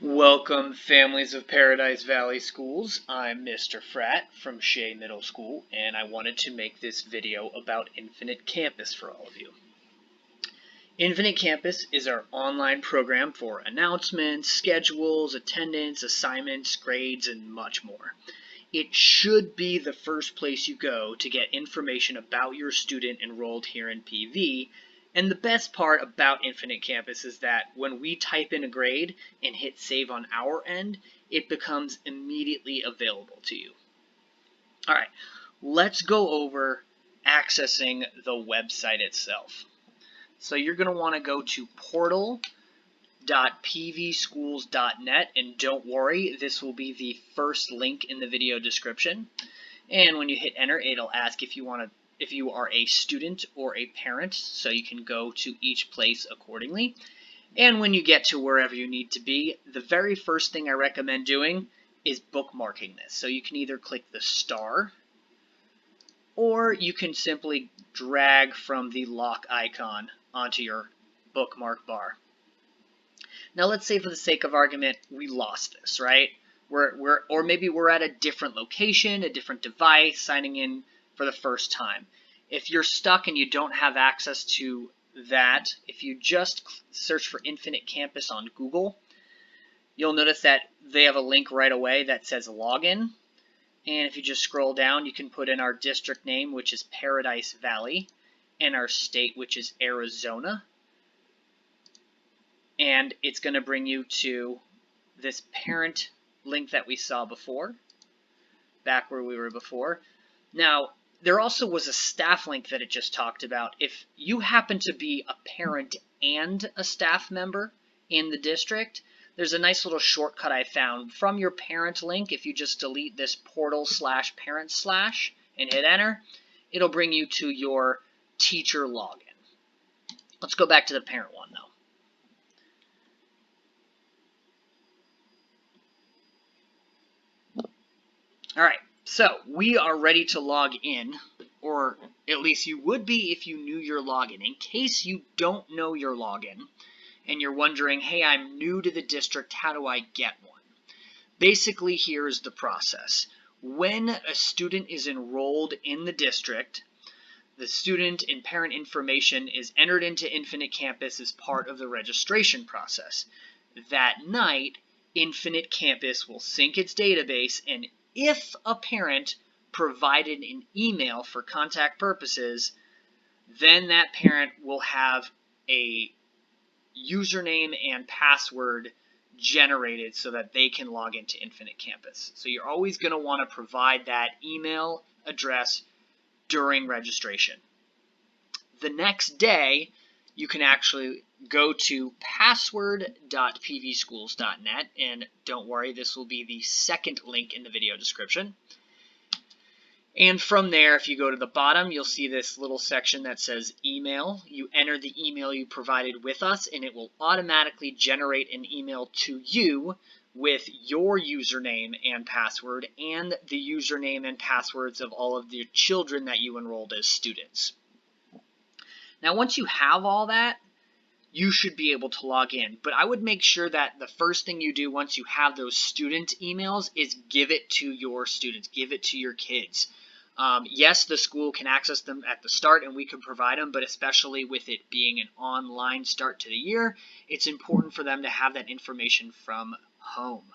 Welcome, families of Paradise Valley Schools. I'm Mr. Fratt from Shea Middle School, and I wanted to make this video about Infinite Campus for all of you. Infinite Campus is our online program for announcements, schedules, attendance, assignments, grades, and much more. It should be the first place you go to get information about your student enrolled here in PV. And the best part about Infinite Campus is that when we type in a grade and hit save on our end, it becomes immediately available to you. All right, let's go over accessing the website itself. So you're going to want to go to portal.pvschools.net, and don't worry, this will be the first link in the video description. And when you hit enter, it'll ask if you are a student or a parent, so you can go to each place accordingly. And when you get to wherever you need to be, the very first thing I recommend doing is bookmarking this. So you can either click the star, or you can simply drag from the lock icon onto your bookmark bar. Now let's say for the sake of argument, we lost this, right? Or maybe we're at a different location, a different device, signing in for the first time. If you're stuck and you don't have access to that, if you just search for Infinite Campus on Google, you'll notice that they have a link right away that says login. And if you just scroll down, you can put in our district name, which is Paradise Valley, and our state, which is Arizona. And it's going to bring you to this parent link that we saw before, back where we were before. Now, there also was a staff link that it just talked about. If you happen to be a parent and a staff member in the district, there's a nice little shortcut I found from your parent link. If you just delete this portal/parent/ and hit enter, it'll bring you to your teacher login. Let's go back to the parent one though. All right, so we are ready to log in, or at least you would be if you knew your login. In case you don't know your login and you're wondering, hey, I'm new to the district, how do I get one? Basically, here's the process. When a student is enrolled in the district, the student and parent information is entered into Infinite Campus as part of the registration process. That night, Infinite Campus will sync its database, and if a parent provided an email for contact purposes, then that parent will have a username and password generated so that they can log into Infinite Campus. So you're always going to want to provide that email address during registration. The next day, you can actually go to password.pvschools.net, and don't worry, this will be the second link in the video description. And from there, if you go to the bottom, you'll see this little section that says email. You enter the email you provided with us, and it will automatically generate an email to you with your username and password and the username and passwords of all of the children that you enrolled as students. Now, once you have all that, you should be able to log in. But I would make sure that the first thing you do once you have those student emails is give it to your students, give it to your kids. Yes, the school can access them at the start and we can provide them, but especially with it being an online start to the year, it's important for them to have that information from home.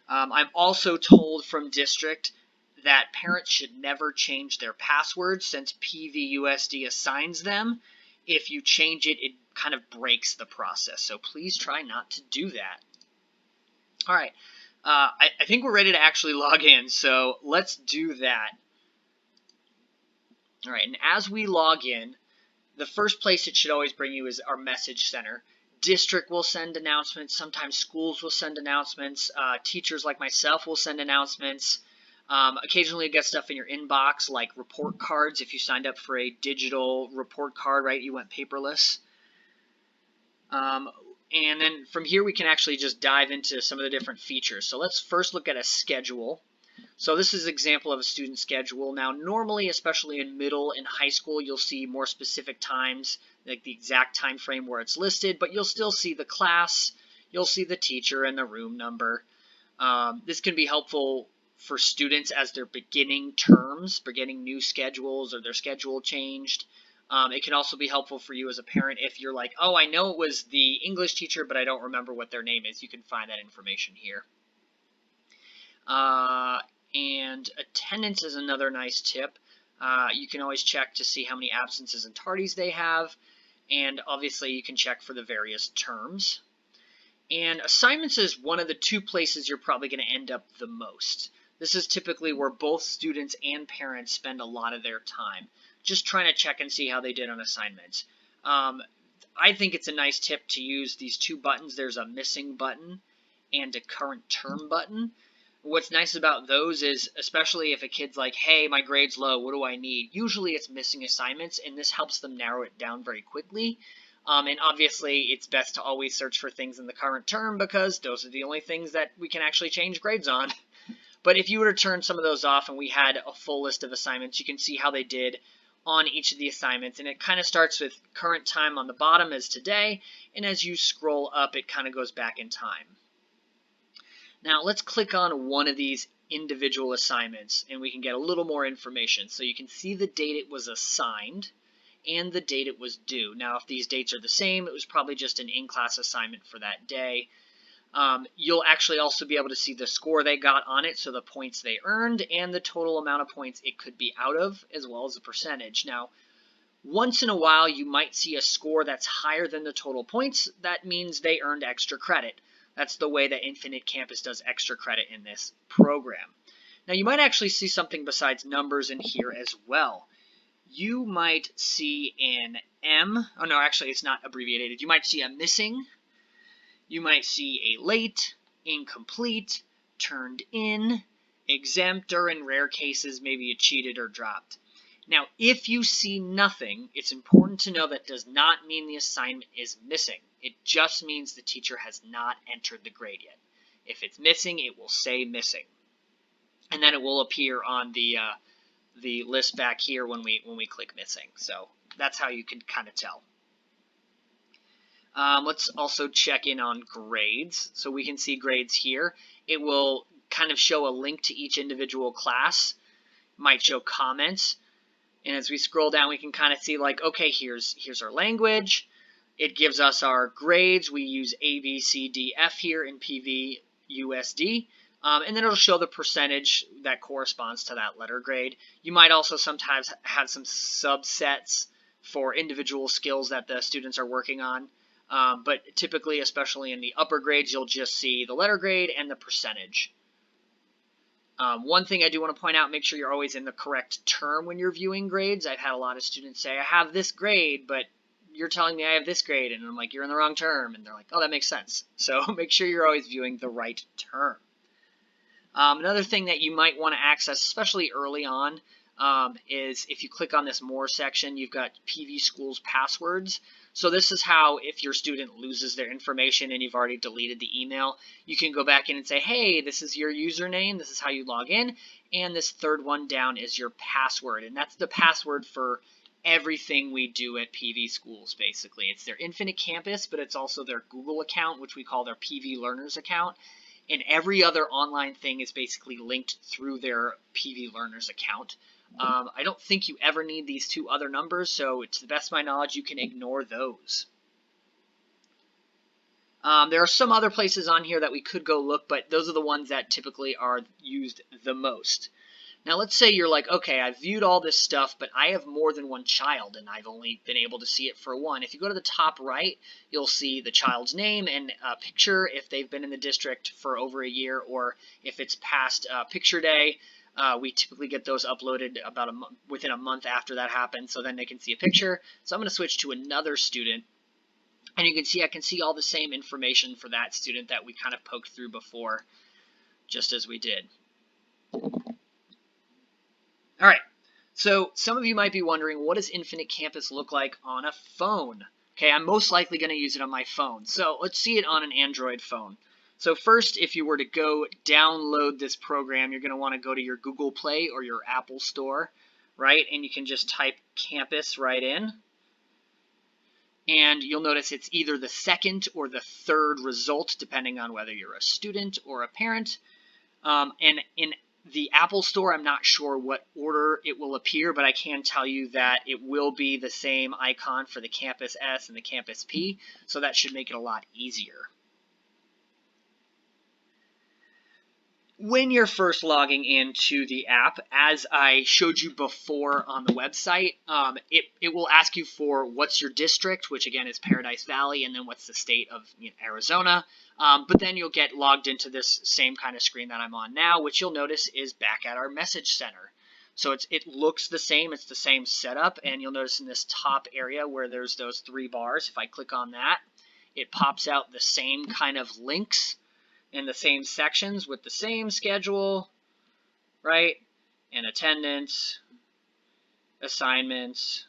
I'm also told from district that parents should never change their passwords since PVUSD assigns them. If you change it, it kind of breaks the process, so please try not to do that. All right, I think we're ready to actually log in, so let's do that. All right, and as we log in, the first place it should always bring you is our message center. District will send announcements. Sometimes schools will send announcements. Teachers like myself will send announcements. Occasionally you get stuff in your inbox like report cards if you signed up for a digital report card, right? You went paperless. And then from here we can actually just dive into some of the different features. So let's first look at a schedule. So this is an example of a student schedule. Now normally, especially in middle and high school, you'll see more specific times, like the exact time frame where it's listed, but you'll still see the class, you'll see the teacher and the room number. This can be helpful for students as they're beginning terms, beginning new schedules, or their schedule changed. It can also be helpful for you as a parent if you're like, oh, I know it was the English teacher, but I don't remember what their name is. You can find that information here. And attendance is another nice tip. You can always check to see how many absences and tardies they have, and obviously you can check for the various terms. And assignments is one of the two places you're probably going to end up the most. This is typically where both students and parents spend a lot of their time, just trying to check and see how they did on assignments. I think it's a nice tip to use these two buttons. There's a missing button and a current term button. What's nice about those is, especially if a kid's like, hey, my grade's low, what do I need? Usually it's missing assignments, and this helps them narrow it down very quickly. And obviously, it's best to always search for things in the current term because those are the only things that we can actually change grades on. But if you were to turn some of those off and we had a full list of assignments, you can see how they did on each of the assignments. And it kind of starts with current time on the bottom as today, and as you scroll up, it kind of goes back in time. Now, let's click on one of these individual assignments, and we can get a little more information. So you can see the date it was assigned and the date it was due. Now, if these dates are the same, it was probably just an in-class assignment for that day. You'll actually also be able to see the score they got on it, so the points they earned and the total amount of points it could be out of, as well as the percentage. Now, once in a while, you might see a score that's higher than the total points. That means they earned extra credit. That's the way that Infinite Campus does extra credit in this program. Now, you might actually see something besides numbers in here as well. You might see an M. Oh, no, actually, it's not abbreviated. You might see a missing. You might see a late, incomplete, turned in, exempt, or in rare cases, maybe you cheated or dropped. Now, if you see nothing, it's important to know that does not mean the assignment is missing. It just means the teacher has not entered the grade yet. If it's missing, it will say missing. And then it will appear on the list back here when we click missing. So that's how you can kind of tell. Let's also check in on grades. So we can see grades here. It will kind of show a link to each individual class. It might show comments. And as we scroll down, we can kind of see like, okay, here's our language. It gives us our grades. We use A, B, C, D, F here in PVUSD. And then it'll show the percentage that corresponds to that letter grade. You might also sometimes have some subsets for individual skills that the students are working on. But typically, especially in the upper grades, you'll just see the letter grade and the percentage. One thing I do want to point out, make sure you're always in the correct term when you're viewing grades. I've had a lot of students say, I have this grade, but you're telling me I have this grade. And I'm like, you're in the wrong term. And they're like, oh, that makes sense. So make sure you're always viewing the right term. Another thing that you might want to access, especially early on, is if you click on this More section, you've got PV Schools passwords. So this is how, if your student loses their information and you've already deleted the email, you can go back in and say, hey, this is your username, this is how you log in, and this third one down is your password. And that's the password for everything we do at PV Schools, basically. It's their Infinite Campus, but it's also their Google account, which we call their PV Learners account. And every other online thing is basically linked through their PV Learners account. I don't think you ever need these two other numbers, so to the best of my knowledge, you can ignore those. There are some other places on here that we could go look, but those are the ones that typically are used the most. Now, let's say you're like, okay, I've viewed all this stuff, but I have more than one child, and I've only been able to see it for one. If you go to the top right, you'll see the child's name and a picture if they've been in the district for over a year, or if it's past picture day. We typically get those uploaded about within a month after that happens, so then they can see a picture. So I'm going to switch to another student, and you can see I can see all the same information for that student that we kind of poked through before, just as we did. All right, so some of you might be wondering, what does Infinite Campus look like on a phone? Okay, I'm most likely going to use it on my phone, so let's see it on an Android phone. So first, if you were to go download this program, you're going to want to go to your Google Play or your Apple Store, right? And you can just type Campus right in. And you'll notice it's either the second or the third result, depending on whether you're a student or a parent. And in the Apple Store, I'm not sure what order it will appear, but I can tell you that it will be the same icon for the Campus S and the Campus P, so that should make it a lot easier. When you're first logging into the app, as I showed you before on the website, it will ask you for what's your district, which again is Paradise Valley, and then what's the state of Arizona. But then you'll get logged into this same kind of screen that I'm on now, which you'll notice is back at our message center. So it looks the same, it's the same setup, and you'll notice in this top area where there's those 3 bars, if I click on that, it pops out the same kind of links in the same sections with the same schedule, right? And attendance, assignments,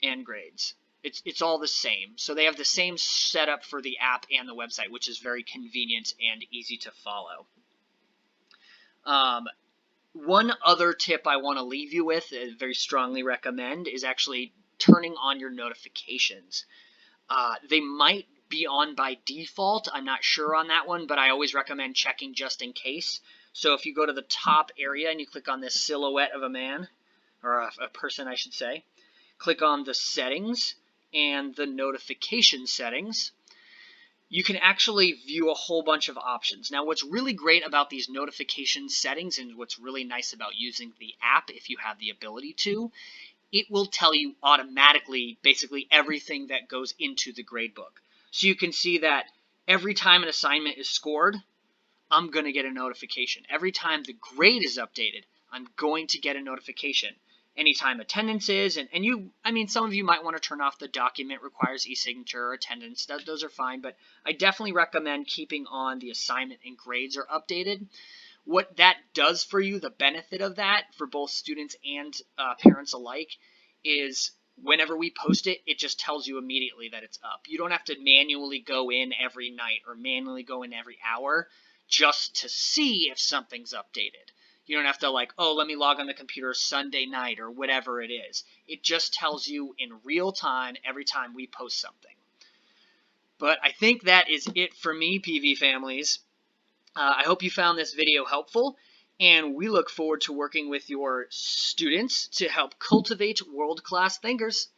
and grades. It's all the same. So they have the same setup for the app and the website, which is very convenient and easy to follow. One other tip I want to leave you with, very strongly recommend, is actually turning on your notifications. They might be on by default. I'm not sure on that one, but I always recommend checking just in case. So if you go to the top area and you click on this silhouette of a man, or a person I should say, click on the settings and the notification settings, you can actually view a whole bunch of options. Now what's really great about these notification settings, and what's really nice about using the app if you have the ability to, it will tell you automatically basically everything that goes into the gradebook. So you can see that every time an assignment is scored, I'm going to get a notification. Every time the grade is updated, I'm going to get a notification. Anytime attendance is, some of you might want to turn off the document requires e-signature or attendance. Those are fine, but I definitely recommend keeping on the assignment and grades are updated. What that does for you, the benefit of that for both students and parents alike, is whenever we post it, it just tells you immediately that it's up. You don't have to manually go in every night or manually go in every hour just to see if something's updated. You don't have to let me log on the computer Sunday night or whatever it is. It just tells you in real time every time we post something. But I think that is it for me, PV families. I hope you found this video helpful, and we look forward to working with your students to help cultivate world-class thinkers.